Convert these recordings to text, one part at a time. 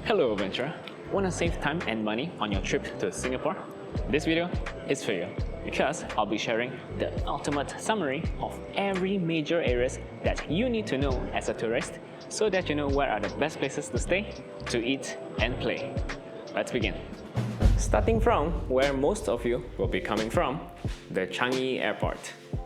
Hello adventurer, want to save time and money on your trip to Singapore? This video is for you because I'll be sharing the ultimate summary of every major areas that you need to know as a tourist so that you know where are the best places to stay, to eat and play. Let's begin. Starting from where most of you will be coming from, the Changi Airport,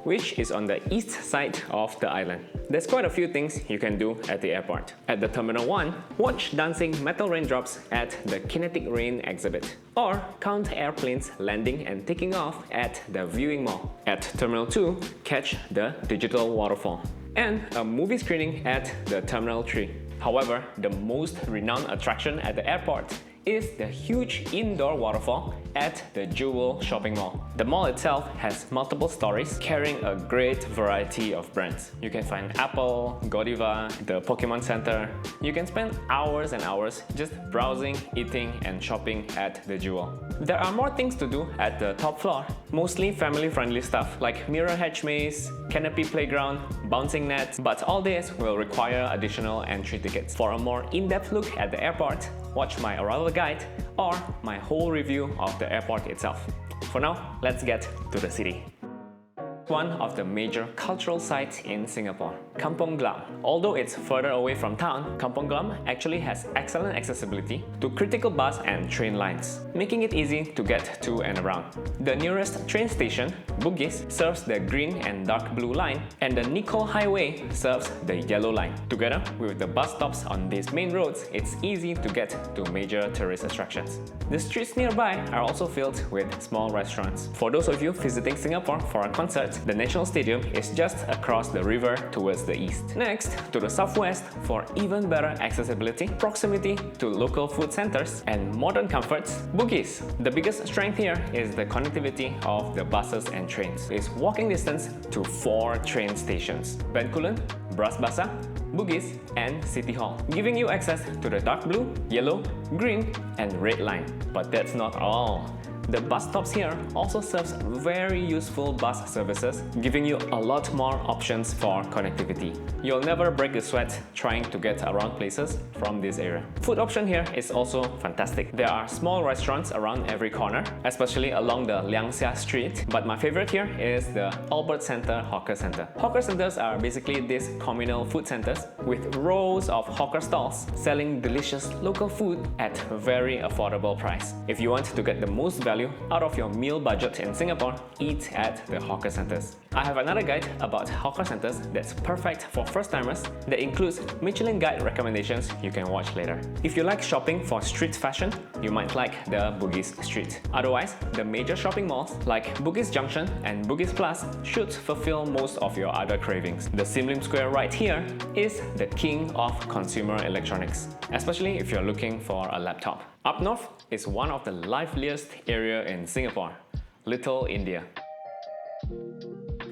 which is on the east side of the island. There's quite a few things you can do at the airport. At the Terminal 1, watch dancing metal raindrops at the Kinetic Rain exhibit, or count airplanes landing and taking off at the viewing mall. At Terminal 2, catch the digital waterfall, and a movie screening at the Terminal 3. However, the most renowned attraction at the airport is the huge indoor waterfall at the Jewel shopping mall. The mall itself has multiple stories carrying a great variety of brands. You can find Apple, Godiva, the Pokemon Center. You can spend hours and hours just browsing, eating and shopping at the Jewel. There are more things to do at the top floor, mostly family-friendly stuff like mirror hedge maze, canopy playground, bouncing nets, but all this will require additional entry tickets. For a more in-depth look at the airport, watch my arrival guide or my whole review of the airport itself. For now, let's get to the city. One of the major cultural sites in Singapore, Kampong Glam. Although it's further away from town, Kampong Glam actually has excellent accessibility to critical bus and train lines, making it easy to get to and around. The nearest train station, Bugis, serves the green and dark blue line, and the Nicole Highway serves the yellow line. Together with the bus stops on these main roads, it's easy to get to major tourist attractions. The streets nearby are also filled with small restaurants. For those of you visiting Singapore for a concert, the National Stadium is just across the river towards the east. Next, to the southwest for even better accessibility, proximity to local food centers, and modern comforts, Bugis. The biggest strength here is the connectivity of the buses and trains. It's walking distance to 4 train stations: Bencoolen, Bras Basah, Bugis, and City Hall, giving you access to the dark blue, yellow, green, and red line. But that's not all. The bus stops here also serves very useful bus services, giving you a lot more options for connectivity. You'll never break a sweat trying to get around places from this area. Food option here is also fantastic. There are small restaurants around every corner, especially along the Liang Xia Street, but my favorite here is the Albert Center Hawker Center. Hawker centers are basically these communal food centers with rows of hawker stalls selling delicious local food at a very affordable price. If you want to get the most value out of your meal budget in Singapore, eat at the hawker centers. I have another guide about hawker centers that's perfect for first-timers that includes Michelin Guide recommendations you can watch later. If you like shopping for street fashion, you might like the Bugis Street. Otherwise, the major shopping malls like Bugis Junction and Bugis Plus should fulfill most of your other cravings. The Sim Lim Square right here is the king of consumer electronics, especially if you're looking for a laptop. Up north is one of the liveliest areas in Singapore, Little India.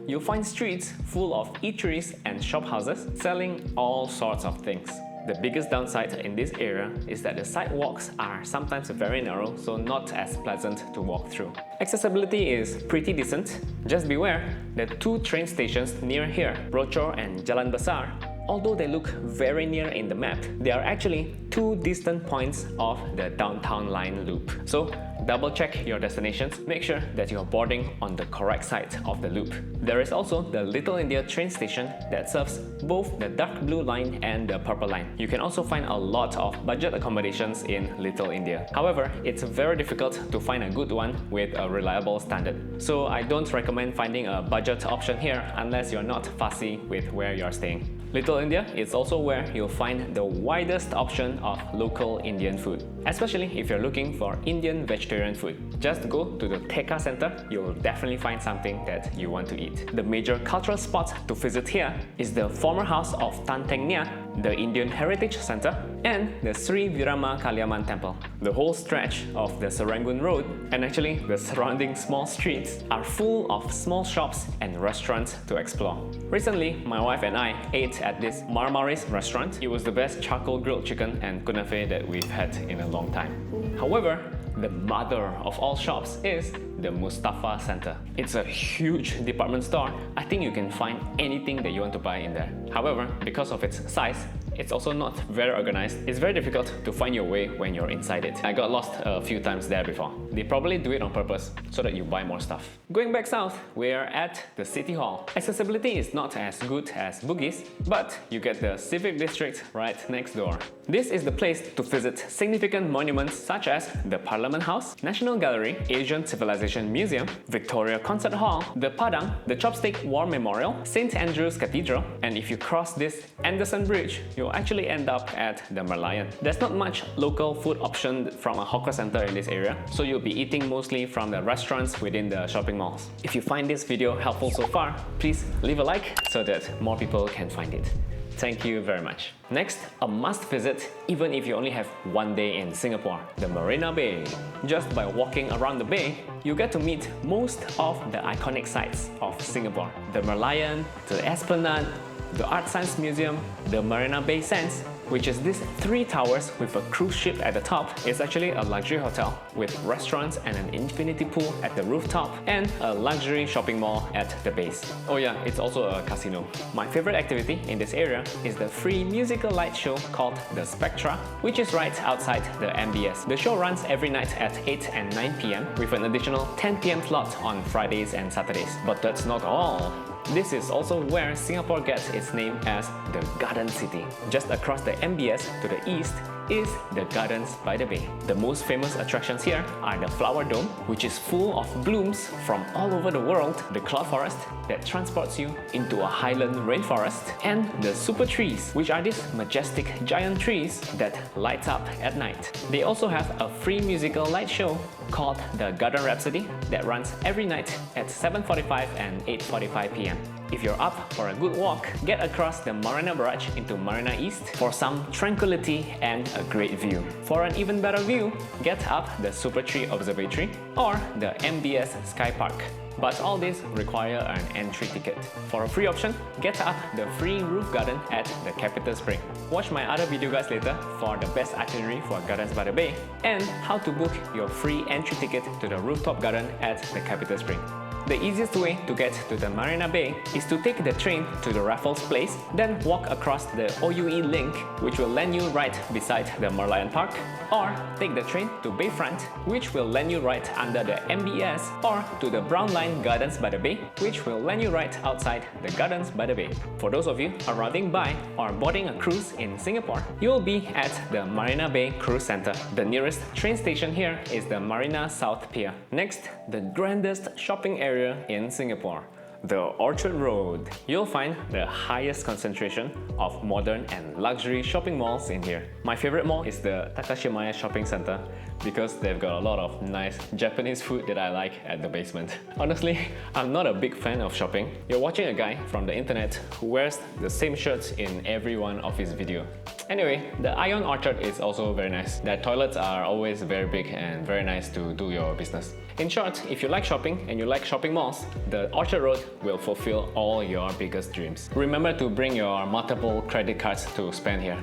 You'll find streets full of eateries and shop houses selling all sorts of things. The biggest downside in this area is that the sidewalks are sometimes very narrow, so not as pleasant to walk through. Accessibility is pretty decent. Just beware, the 2 train stations near here, Rochor and Jalan Besar, although they look very near in the map, they are actually 2 distant points of the downtown line loop. So double check your destinations, make sure that you're boarding on the correct side of the loop. There is also the Little India train station that serves both the dark blue line and the purple line. You can also find a lot of budget accommodations in Little India. However, it's very difficult to find a good one with a reliable standard. So I don't recommend finding a budget option here unless you're not fussy with where you're staying. Little India is also where you'll find the widest option of local Indian food, especially if you're looking for Indian vegetarian food. Just go to the Tekka Center, you'll definitely find something that you want to eat. The major cultural spot to visit here is the former house of Tan Teng Nia, the Indian Heritage Center, and the Sri Virama Kaliaman Temple. The whole stretch of the Serangoon Road, and actually the surrounding small streets, are full of small shops and restaurants to explore. Recently, my wife and I ate at this Marmaris restaurant. It was the best charcoal grilled chicken and kunafe that we've had in a long time. However, the mother of all shops is the Mustafa Center. It's a huge department store. I think you can find anything that you want to buy in there. However, because of its size, it's also not very organized. It's very difficult to find your way when you're inside it. I got lost a few times there before. They probably do it on purpose so that you buy more stuff. Going back south, we're at the City Hall. Accessibility is not as good as Bugis, but you get the Civic District right next door. This is the place to visit significant monuments such as the Parliament House, National Gallery, Asian Civilization Museum, Victoria Concert Hall, the Padang, the Chopstick War Memorial, St. Andrew's Cathedral, and if you cross this Anderson Bridge, you'll actually end up at the Merlion. There's not much local food option from a hawker center in this area, so you'll be eating mostly from the restaurants within the shopping malls. If you find this video helpful so far, please leave a like so that more people can find it. Thank you very much. Next, a must visit even if you only have one day in Singapore, the Marina Bay. Just by walking around the bay, you get to meet most of the iconic sites of Singapore. The Merlion, the Esplanade, the Art Science Museum, the Marina Bay Sands, which is these 3 towers with a cruise ship at the top. It's actually a luxury hotel with restaurants and an infinity pool at the rooftop and a luxury shopping mall at the base. Oh yeah, it's also a casino. My favorite activity in this area is the free musical light show called the Spectra, which is right outside the MBS. The show runs every night at 8 and 9 p.m. with an additional 10 p.m. slot on Fridays and Saturdays. But that's not all. This is also where Singapore gets its name as the Garden City. Just across the MBS to the east is the Gardens by the Bay. The most famous attractions here are the Flower Dome, which is full of blooms from all over the world, the Cloud Forest that transports you into a highland rainforest, and the Super Trees, which are these majestic giant trees that light up at night. They also have a free musical light show called the Garden Rhapsody that runs every night at 7:45 and 8:45 p.m. If you're up for a good walk, get across the Marina Barrage into Marina East for some tranquility and a great view. For an even better view, get up the Super Tree Observatory or the MBS Sky Park. But all these require an entry ticket. For a free option, get up the free roof garden at the Capital Spring. Watch my other video guys later for the best itinerary for Gardens by the Bay and how to book your free entry ticket to the rooftop garden at the Capital Spring. The easiest way to get to the Marina Bay is to take the train to the Raffles Place, then walk across the OUE link, which will land you right beside the Merlion Park, or take the train to Bayfront, which will land you right under the MBS, or to the Brown Line Gardens by the Bay, which will land you right outside the Gardens by the Bay. For those of you arriving by or boarding a cruise in Singapore, you will be at the Marina Bay Cruise Center. The nearest train station here is the Marina South Pier. Next, the grandest shopping area in Singapore, the Orchard Road. You'll find the highest concentration of modern and luxury shopping malls in here. My favorite mall is the Takashimaya Shopping Center because they've got a lot of nice Japanese food that I like at the basement. Honestly, I'm not a big fan of shopping. You're watching a guy from the internet who wears the same shirts in every one of his videos. Anyway, the Ion Orchard is also very nice. Their toilets are always very big and very nice to do your business. In short, if you like shopping and you like shopping malls, the Orchard Road will fulfill all your biggest dreams. Remember to bring your multiple credit cards to spend here.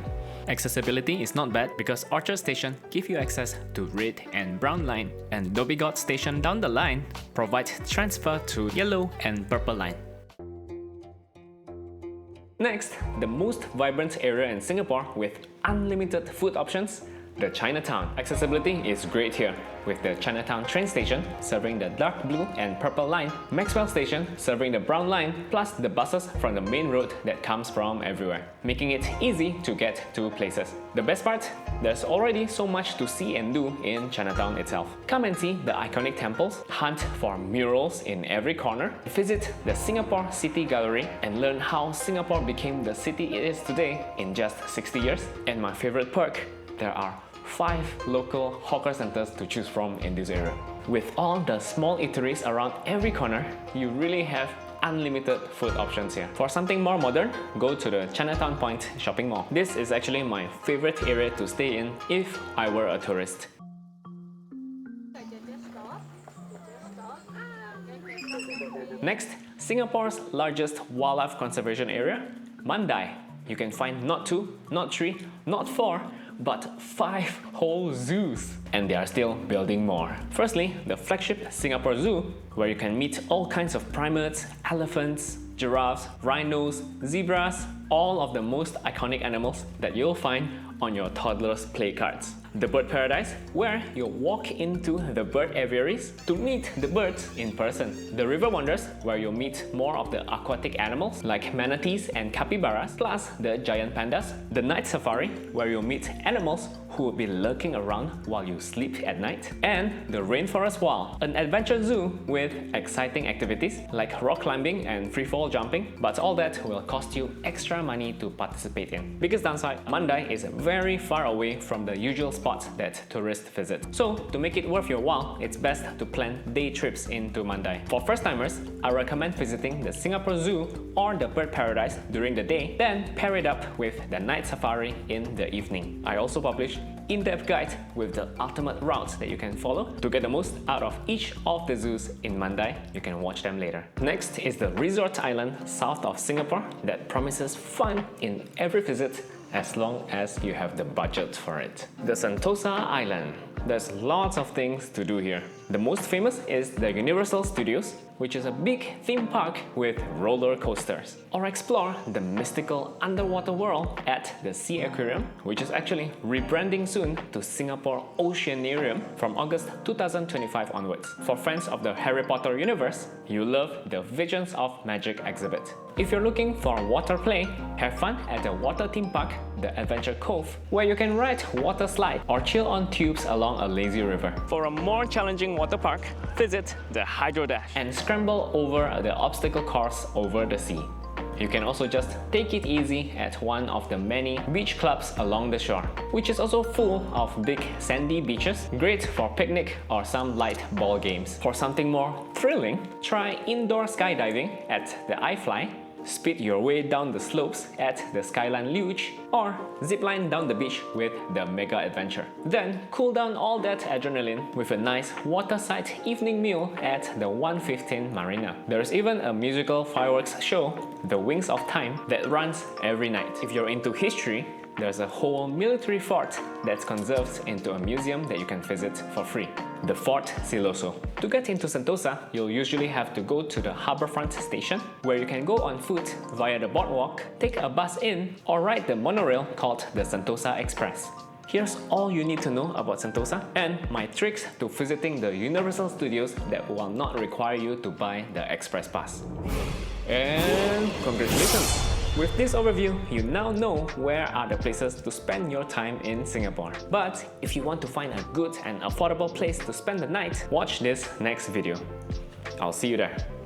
Accessibility is not bad because Orchard Station gives you access to Red and Brown Line, and Dhoby Ghaut Station down the line provides transfer to Yellow and Purple Line. Next, the most vibrant area in Singapore with unlimited food options, the Chinatown. Accessibility is great here, with the Chinatown train station serving the dark blue and purple line, Maxwell Station serving the brown line, plus the buses from the main road that comes from everywhere, making it easy to get to places. The best part? There's already so much to see and do in Chinatown itself. Come and see the iconic temples, hunt for murals in every corner, visit the Singapore City Gallery and learn how Singapore became the city it is today in just 60 years. And my favorite perk, there are 5 local hawker centers to choose from in this area. With all the small eateries around every corner, you really have unlimited food options here. For something more modern, go to the Chinatown Point shopping mall. This is actually my favorite area to stay in if I were a tourist. Next, Singapore's largest wildlife conservation area, Mandai. You can find not 2, not 3, not 4, but 5 whole zoos. And they are still building more. Firstly, the flagship Singapore Zoo, where you can meet all kinds of primates, elephants, giraffes, rhinos, zebras, all of the most iconic animals that you'll find on your toddler's play cards. The bird paradise, where you'll walk into the bird aviaries to meet the birds in person. The river wonders, where you'll meet more of the aquatic animals like manatees and capybaras, plus the giant pandas. The night safari, where you'll meet animals who will be lurking around while you sleep at night. And the rainforest wild, an adventure zoo with exciting activities like rock climbing and freefall jumping, but all that will cost you extra money to participate in. Biggest downside, Mandai is very far away from the usual spots that tourists visit. So to make it worth your while, it's best to plan day trips into Mandai. For first-timers, I recommend visiting the Singapore Zoo or the Bird Paradise during the day, then pair it up with the night safari in the evening. I also published in-depth guide with the ultimate routes that you can follow to get the most out of each of the zoos in Mandai. You can watch them later. Next is the resort island south of Singapore that promises fun in every visit as long as you have the budget for it. The Sentosa Island. There's lots of things to do here. The most famous is the Universal Studios, which is a big theme park with roller coasters. Or explore the mystical underwater world at the Sea Aquarium, which is actually rebranding soon to Singapore Oceanarium from August 2025 onwards. For fans of the Harry Potter universe, you love the Visions of Magic exhibit. If you're looking for water play, have fun at the water theme park, the Adventure Cove, where you can ride water slide or chill on tubes along a lazy river. For a more challenging water park, visit the Hydro Dash and scramble over the obstacle course over the sea. You can also just take it easy at one of the many beach clubs along the shore, which is also full of big sandy beaches, great for picnic or some light ball games. For something more thrilling, try indoor skydiving at the iFly, speed your way down the slopes at the Skyline Luge, or zipline down the beach with the Mega Adventure. Then cool down all that adrenaline with a nice waterside evening meal at the 115 Marina. There's even a musical fireworks show, The Wings of Time, that runs every night. If you're into history, there's a whole military fort that's conserved into a museum that you can visit for free, the Fort Siloso. To get into Sentosa, you'll usually have to go to the harbourfront station, where you can go on foot via the boardwalk, take a bus in, or ride the monorail called the Sentosa Express. Here's all you need to know about Sentosa and my tricks to visiting the Universal Studios that will not require you to buy the Express Pass. And congratulations! With this overview, you now know where are the places to spend your time in Singapore. But if you want to find a good and affordable place to spend the night, watch this next video. I'll see you there.